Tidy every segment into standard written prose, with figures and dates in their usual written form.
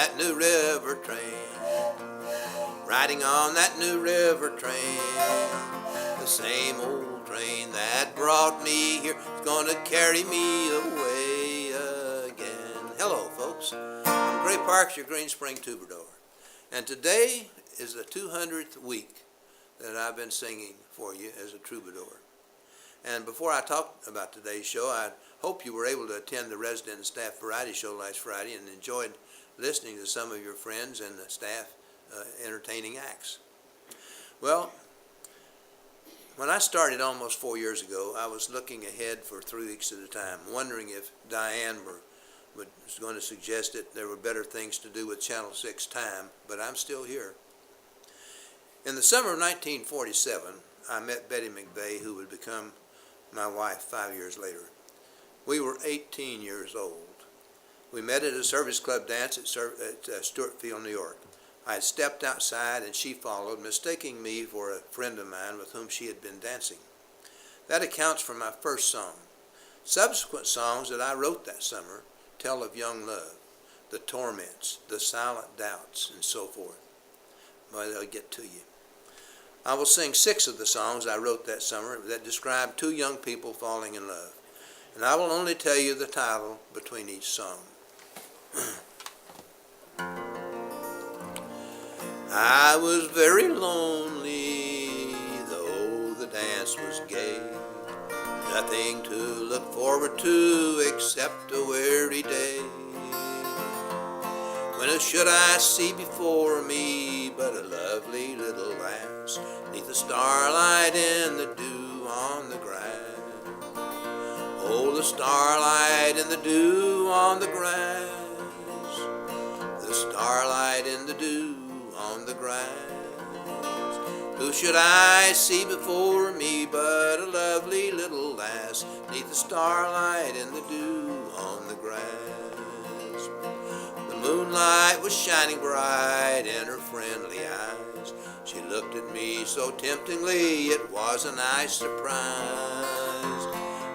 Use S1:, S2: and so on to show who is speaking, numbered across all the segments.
S1: that new river train, riding on that new river train. The same old train that brought me here is gonna carry me away again. Hello, folks. I'm Gray Parks, your Greenspring Troubadour. And today is the 200th week that I've been singing for you as a troubadour. And before I talk about today's show, I hope you were able to attend the resident and staff variety show last Friday and enjoyed listening to some of your friends and the staff entertaining acts. Well, when I started almost 4 years ago, I was looking ahead for 3 weeks at a time, wondering if Diane was going to suggest that there were better things to do with Channel 6 time, but I'm still here. In the summer of 1947, I met Betty McVeigh, who would become my wife 5 years later. We were 18 years old. We met at a service club dance at Stewart Field, New York. I had stepped outside and she followed, mistaking me for a friend of mine with whom she had been dancing. That accounts for my first song. Subsequent songs that I wrote that summer tell of young love, the torments, the silent doubts, and so forth. Well, they'll get to you. I will sing 6 of the songs I wrote that summer that describe 2 young people falling in love. And I will only tell you the title between each song. I was very lonely, though the dance was gay. Nothing to look forward to except a weary day. When should I see before me but a lovely little lass, 'neath the starlight and the dew on the grass? Oh, the starlight and the dew on the grass, the starlight and the dew on the grass. Who should I see before me but a lovely little lass, 'neath the starlight and the dew on the grass? The moonlight was shining bright in her friendly eyes. She looked at me so temptingly, it was a nice surprise.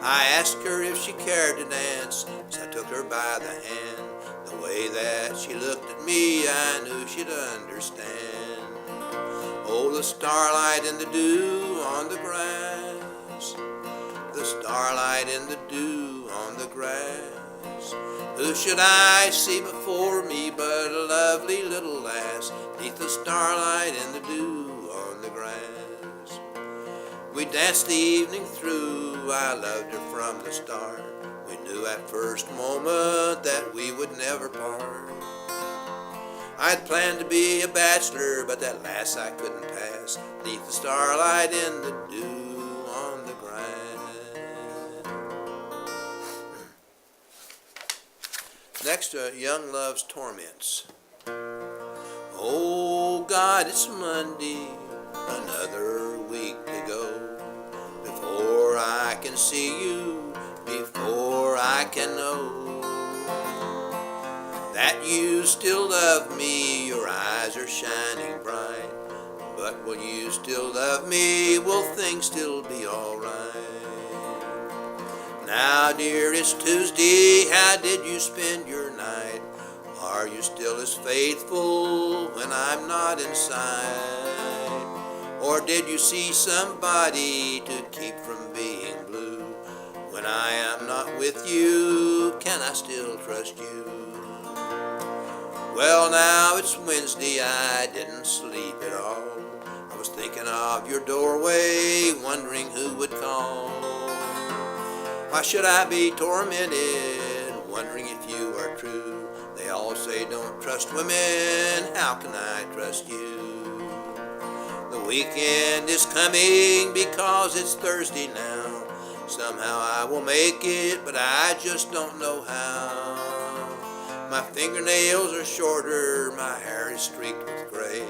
S1: I asked her if she cared to dance, as I took her by the hand. The way that she looked at me, I knew she'd understand. Oh, the starlight and the dew on the grass, the starlight and the dew on the grass. Who should I see before me but a lovely little lass, 'neath the starlight and the dew on the grass? We danced the evening through, I loved her from the start. We knew at first moment that we would never part. I'd planned to be a bachelor, but that lass I couldn't pass, 'neath the starlight and the dew on the grass. Next, Young Love's Torments. Oh God, it's Monday, another week to go, before I can see you, before I can know that you still love me. Your eyes are shining bright, but will you still love me? Will things still be alright? Now dear, it's Tuesday, how did you spend your night? Are you still as faithful when I'm not inside? Or did you see somebody to keep from being blue? When I am not with you, can I still trust you? Well, now it's Wednesday, I didn't sleep at all. I was thinking of your doorway, wondering who would call. Why should I be tormented, wondering if you are true? They all say don't trust women, how can I trust you? The weekend is coming because it's Thursday now. Somehow I will make it, but I just don't know how. My fingernails are shorter, my hair is streaked with gray.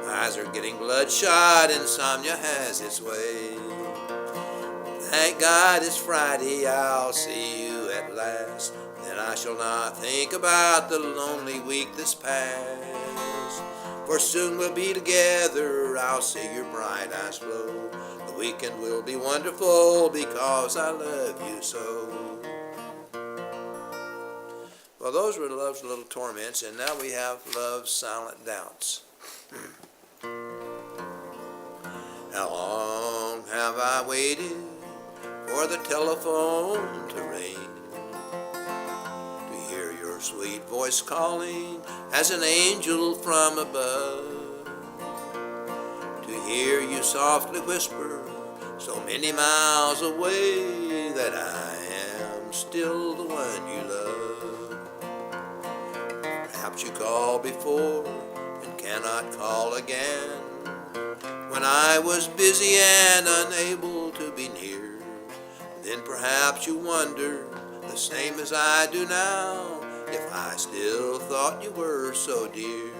S1: My eyes are getting bloodshot, insomnia has its way. Thank God it's Friday, I'll see you at last. Then I shall not think about the lonely week that's past. For soon we'll be together, I'll see your bright eyes glow. The weekend will be wonderful because I love you so. Well, those were Love's Little Torments, and now we have Love's Silent Doubts. How long have I waited for the telephone to ring, to hear your sweet voice calling as an angel from above, to hear you softly whisper so many miles away that I am still the one you love. Perhaps you called before and cannot call again, when I was busy and unable to be near. Then perhaps you wonder, the same as I do now, if I still thought you were so dear.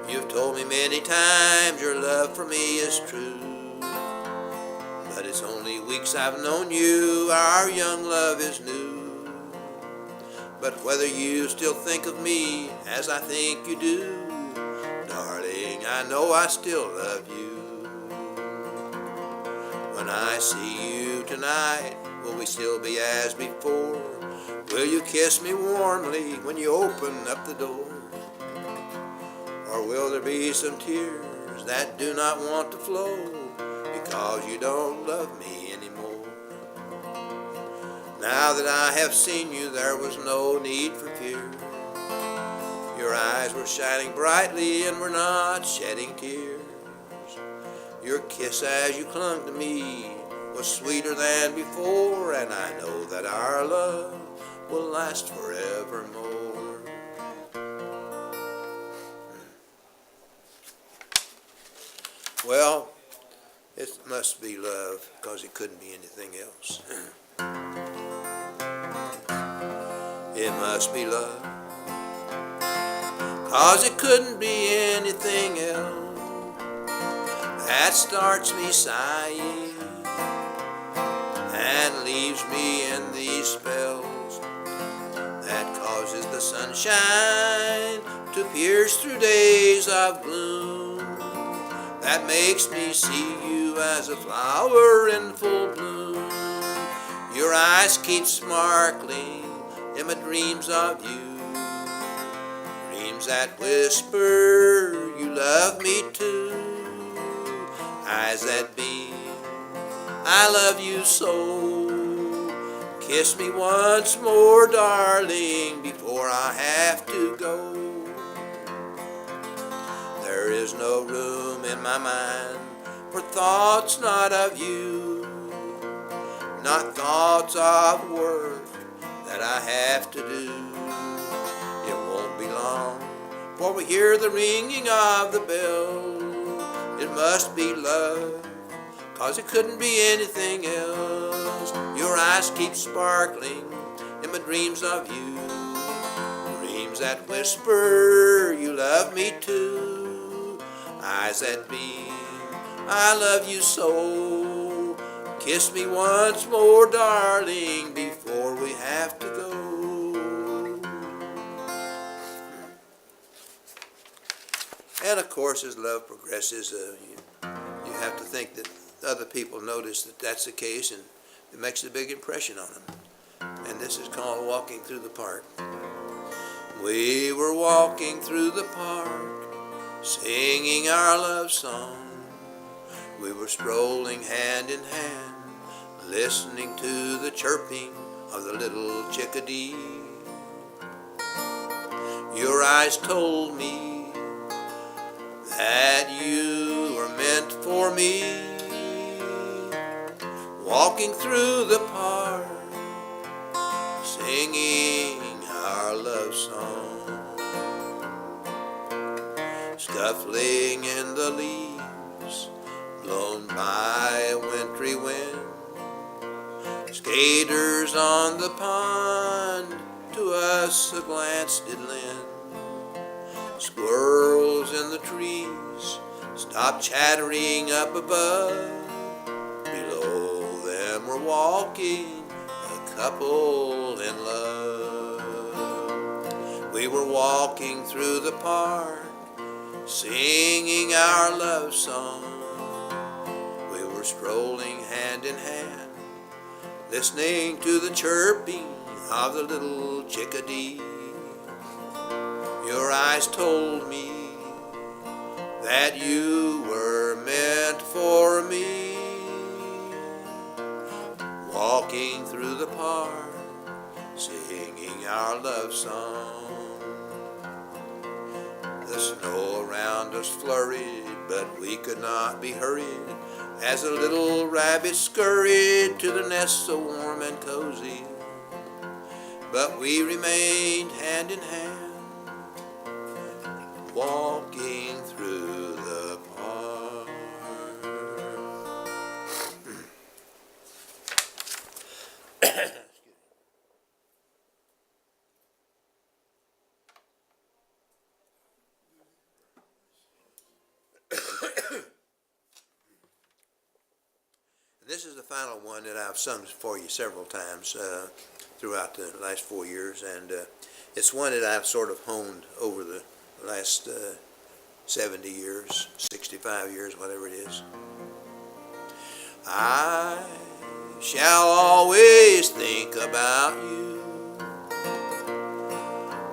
S1: You've told me many times your love for me is true, but it's only weeks I've known you, our young love is new. But whether you still think of me as I think you do, darling, I know I still love you. When I see you tonight, will we still be as before? Will you kiss me warmly when you open up the door? Or will there be some tears that do not want to flow because you don't love me anymore? Now that I have seen you, there was no need for fear. Your eyes were shining brightly and were not shedding tears. Your kiss as you clung to me was sweeter than before, and I know that our love will last forevermore. Well, it must be love, because it couldn't be anything else. It must be love, 'cause it couldn't be anything else that starts me sighing and leaves me in these spells, that causes the sunshine to pierce through days of gloom, that makes me see you as a flower in full bloom. Your eyes keep sparkling in my dreams of you, dreams that whisper you love me too, eyes that beam I love you so. Kiss me once more, darling, before I have to go. There is no room in my mind for thoughts not of you, not thoughts of work that I have to do. It won't be long before we hear the ringing of the bell. It must be love, 'cause it couldn't be anything else. Your eyes keep sparkling in my dreams of you, dreams that whisper you love me too, eyes that beam I love you so. Kiss me once more, darling, before we have to go. And of course, as love progresses, you have to think that other people notice that that's the case, and it makes a big impression on them. And this is called Walking Through the Park. We were walking through the park, singing our love song. We were strolling hand in hand, listening to the chirping of the little chickadee. Your eyes told me that you were meant for me, walking through the park, singing our love song, scuffling in the leaves, blown by a wintry wind. Skaters on the pond to us a glance did lend. Squirrels in the trees stopped chattering up above. Below them were walking a couple in love. We were walking through the park, singing our love song. We were strolling hand in hand, listening to the chirping of the little chickadee. Your eyes told me that you were meant for me. Walking through the park, singing our love song. The snow around us flurried, but we could not be hurried, as the little rabbit scurried to the nest so warm and cozy. But we remained hand in hand, walking through the park. This is the final one that I've sung for you several times throughout the last 4 years, and it's one that I've sort of honed over the last 70 years, 65 years, whatever it is. I shall always think about you,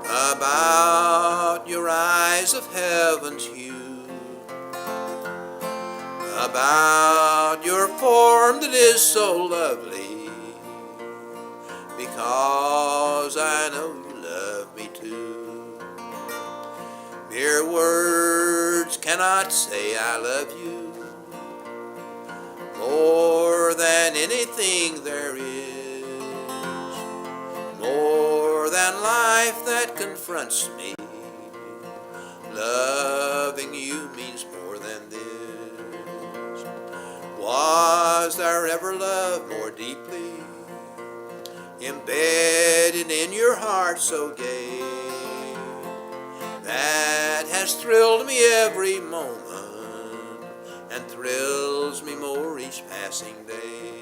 S1: about your eyes of heaven's hue, about your form that is so lovely, because I know you love me too. Mere words cannot say I love you more than anything there is, more than life that confronts me. Loving you means more than this. Was there ever love more deeply embedded in your heart so gay, that has thrilled me every moment and thrills me more each passing day?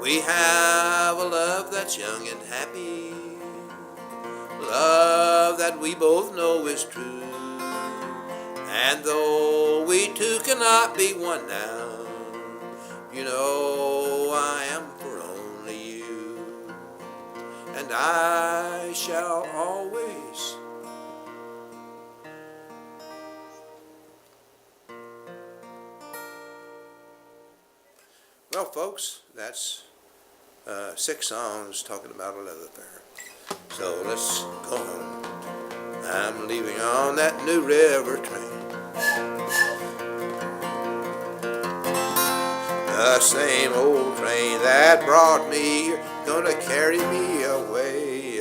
S1: We have a love that's young and happy, love that we both know is true. And though we two cannot be one now, you know I am for only you, and I shall always Well, folks, that's 6 songs talking about a love affair. So let's go home. I'm leaving on that New River train. The same old train that brought me here, gonna carry me away.